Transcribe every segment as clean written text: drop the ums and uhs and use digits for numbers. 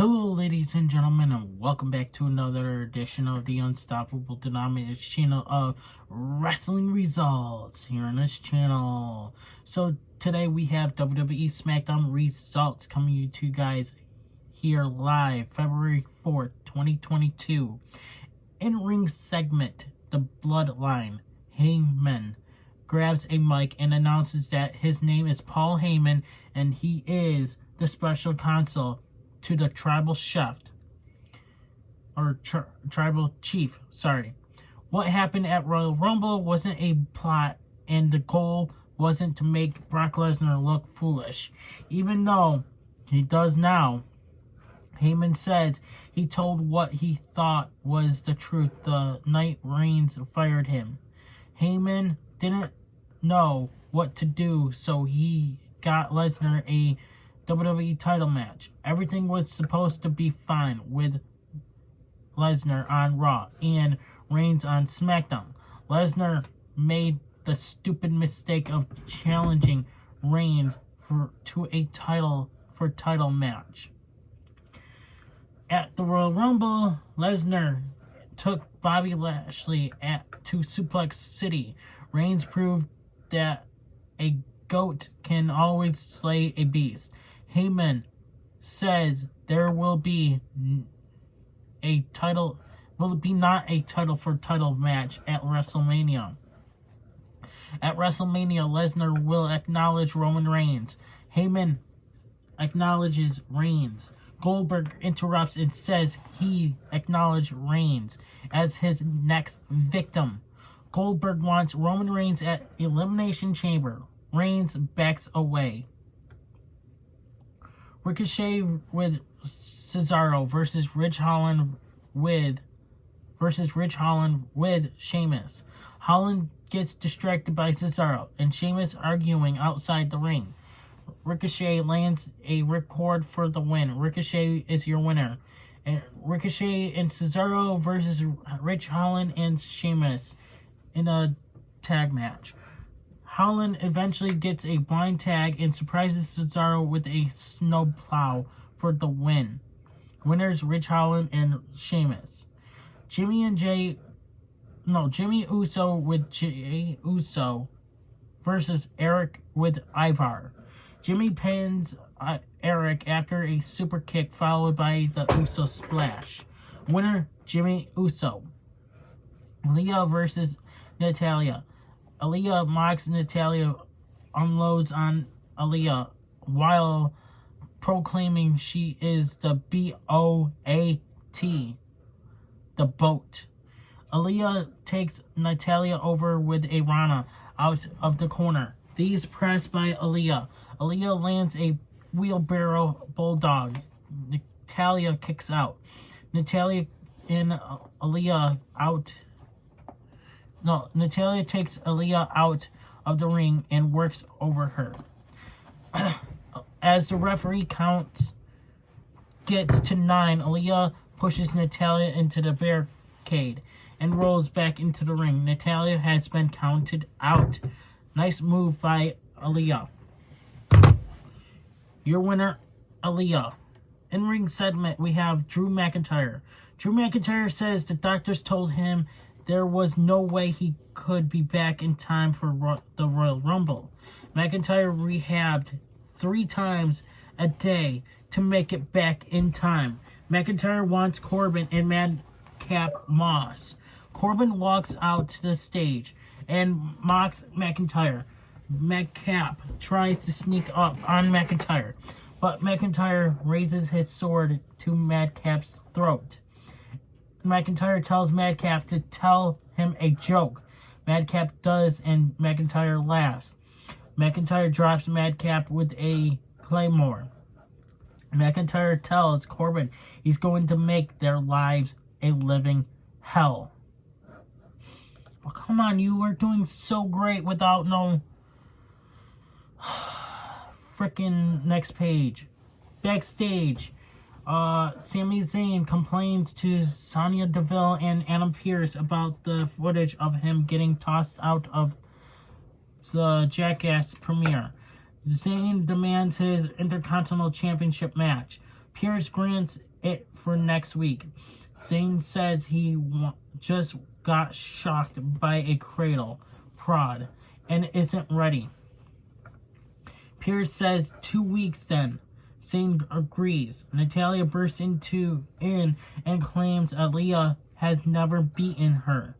Hello, ladies and gentlemen, and welcome back to another edition of the Unstoppable Denominator channel of wrestling results here on this channel. So today we have WWE SmackDown results coming to you guys here live, February 4th, 2022. In-ring segment, the Bloodline, Heyman grabs a mic and announces that his name is Paul Heyman and he is the special counsel to the tribal chef, or tribal chief, sorry. What happened at Royal Rumble wasn't a plot, and the goal wasn't to make Brock Lesnar look foolish, even though he does now. Heyman says he told what he thought was the truth the night Reigns fired him. Heyman didn't know what to do, so he got Lesnar a WWE title match. Everything was supposed to be fine with Lesnar on Raw and Reigns on SmackDown. Lesnar made the stupid mistake of challenging Reigns to a title match. At the Royal Rumble, Lesnar took Bobby Lashley to Suplex City. Reigns proved that a goat can always slay a beast. Heyman says there will be not a title for title match at WrestleMania. At WrestleMania, Lesnar will acknowledge Roman Reigns. Heyman acknowledges Reigns. Goldberg interrupts and says he acknowledged Reigns as his next victim. Goldberg wants Roman Reigns at Elimination Chamber. Reigns backs away. Ricochet with Cesaro versus Rich Holland with Sheamus. Holland gets distracted by Cesaro and Sheamus arguing outside the ring. Ricochet lands a ripcord for the win. Ricochet is your winner. And Ricochet and Cesaro versus Rich Holland and Sheamus in a tag match. Holland eventually gets a blind tag and surprises Cesaro with a snowplow for the win. Winners Rich Holland and Sheamus. Jimmy Uso with Jey Uso versus Eric with Ivar. Jimmy pins Eric after a super kick followed by the Uso splash. Winner Jimmy Uso. Aaliyah versus Natalya. Aaliyah mocks Natalya, unloads on Aaliyah while proclaiming she is the B-O-A-T, the boat. Aaliyah takes Natalya over with a Rana out of the corner. These pressed by Aaliyah. Aaliyah lands a wheelbarrow bulldog. Natalya kicks out. Natalya takes Aaliyah out of the ring and works over her. As the referee gets to 9, Aaliyah pushes Natalya into the barricade and rolls back into the ring. Natalya has been counted out. Nice move by Aaliyah. Your winner, Aaliyah. In-ring segment, we have Drew McIntyre. Drew McIntyre says the doctors told him there was no way he could be back in time for the Royal Rumble. McIntyre rehabbed 3 times a day to make it back in time. McIntyre wants Corbin and Madcap Moss. Corbin walks out to the stage and mocks McIntyre. Madcap tries to sneak up on McIntyre, but McIntyre raises his sword to Madcap's throat. McIntyre tells Madcap to tell him a joke. Madcap does, and McIntyre laughs. McIntyre drops Madcap with a claymore. McIntyre tells Corbin he's going to make their lives a living hell. Oh, come on, you were doing so great without no freaking next page. Backstage. Sami Zayn complains to Sonya Deville and Adam Pearce about the footage of him getting tossed out of the Jackass premiere. Zayn demands his Intercontinental Championship match. Pierce grants it for next week. Zayn says he just got shocked by a cradle prod and isn't ready. Pierce says 2 weeks then. Zayn agrees. Natalya bursts in and claims Aaliyah has never beaten her.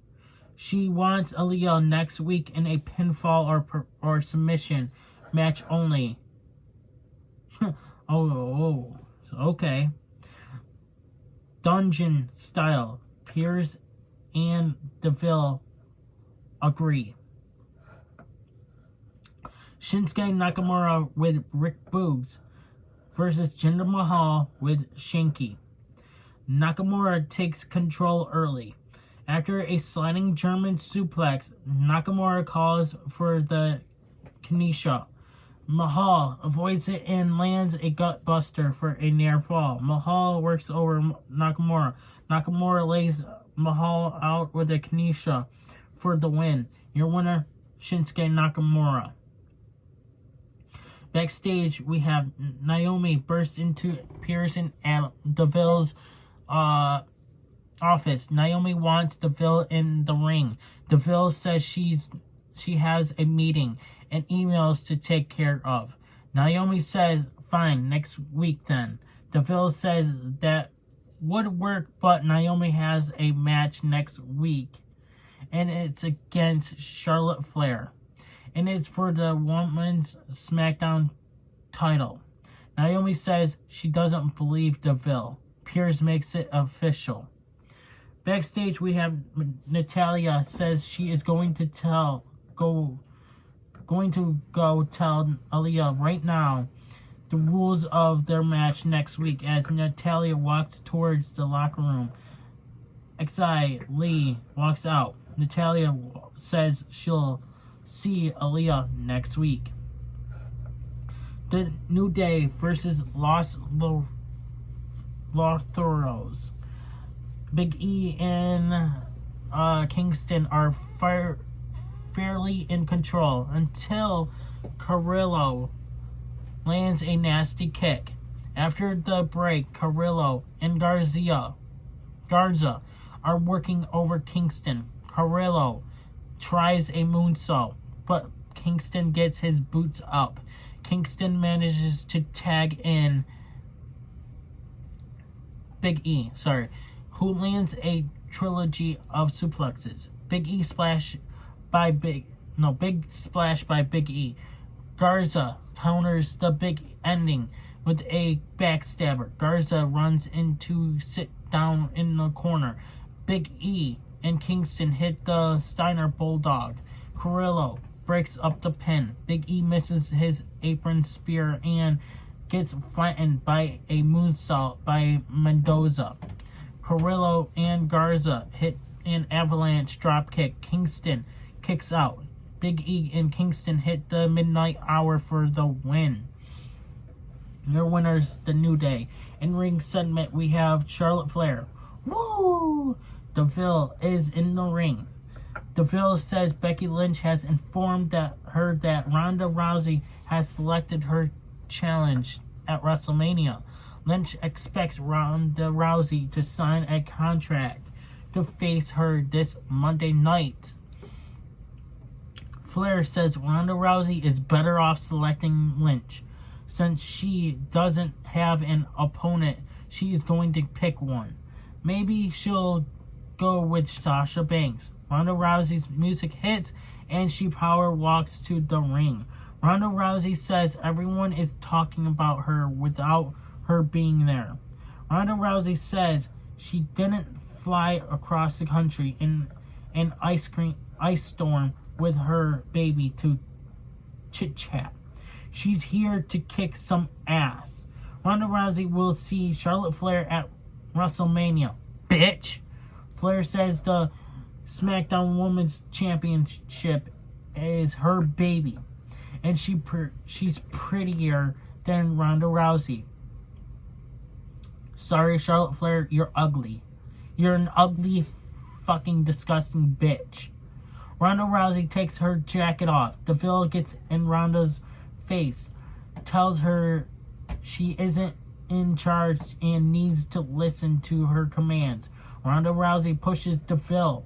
She wants Aaliyah next week in a pinfall or submission match only. Okay. Dungeon style. Pierce and Deville agree. Shinsuke Nakamura with Rick Boogs versus Jinder Mahal with Shanky. Nakamura takes control early. After a sliding German suplex, Nakamura calls for the Kinesha. Mahal avoids it and lands a gutbuster for a near fall. Mahal works over Nakamura. Nakamura lays Mahal out with a Kinesha for the win. Your winner, Shinsuke Nakamura. Backstage, we have Naomi burst into Pearson at Deville's office. Naomi wants Deville in the ring. Deville says she has a meeting and emails to take care of. Naomi says, fine, next week then. Deville says that would work, but Naomi has a match next week, and it's against Charlotte Flair, and it's for the Women's SmackDown title. Naomi says she doesn't believe Deville. Pierce makes it official. Backstage, we have Natalya says she is going to go tell Aaliyah right now the rules of their match next week as Natalya walks towards the locker room. Xi Lee walks out. Natalya says she'll see Aaliyah next week. The New Day versus Los Lotharos. Big E and Kingston are fairly in control until Carrillo lands a nasty kick. After the break, Carrillo and Garza are working over Kingston. Carrillo tries a moonsault, but Kingston gets his boots up. Kingston manages to tag in Big E, who lands a trilogy of suplexes. Big splash by Big E. Garza counters the big ending with a backstabber. Garza runs in to sit down in the corner. Big E and Kingston hit the Steiner Bulldog. Carrillo breaks up the pin. Big E misses his apron spear and gets flattened by a moonsault by Mendoza. Carrillo and Garza hit an avalanche dropkick. Kingston kicks out. Big E and Kingston hit the midnight hour for the win. Your winners, the New Day. In ring segment, we have Charlotte Flair. Woo! Deville is in the ring. Deville says Becky Lynch has informed her that Ronda Rousey has selected her challenge at WrestleMania. Lynch expects Ronda Rousey to sign a contract to face her this Monday night. Flair says Ronda Rousey is better off selecting Lynch. Since she doesn't have an opponent, she is going to pick one. Maybe she'll go with Sasha Banks. Ronda Rousey's music hits and she power walks to the ring. Ronda Rousey says everyone is talking about her without her being there. Ronda Rousey says she didn't fly across the country in an ice storm with her baby to chit-chat. She's here to kick some ass. Ronda Rousey will see Charlotte Flair at WrestleMania. Bitch! Flair says the SmackDown Women's Championship is her baby, and she's prettier than Ronda Rousey. Sorry, Charlotte Flair, you're ugly. You're an ugly, fucking disgusting bitch. Ronda Rousey takes her jacket off. Deville gets in Ronda's face, tells her she isn't in charge and needs to listen to her commands. Ronda Rousey pushes DeVille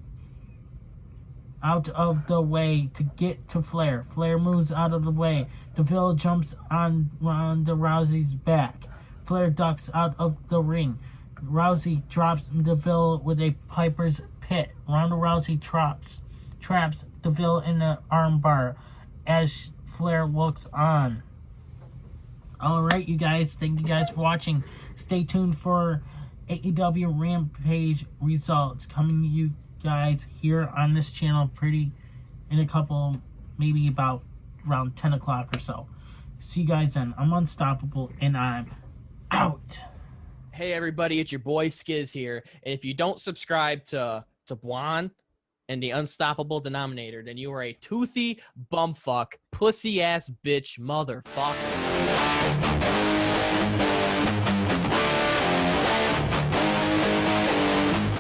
out of the way to get to Flair. Flair moves out of the way. DeVille jumps on Ronda Rousey's back. Flair ducks out of the ring. Rousey drops DeVille with a Piper's Pit. Ronda Rousey traps DeVille in the armbar as Flair looks on. Alright, you guys. Thank you guys for watching. Stay tuned for AEW Rampage results coming to you guys here on this channel in a couple, maybe about around 10 o'clock or so. See you guys then. I'm Unstoppable and I'm out. Hey everybody, it's your boy Skiz here. And if you don't subscribe to Blonde and the Unstoppable Denominator, then you are a toothy bumfuck, pussy ass bitch motherfucker.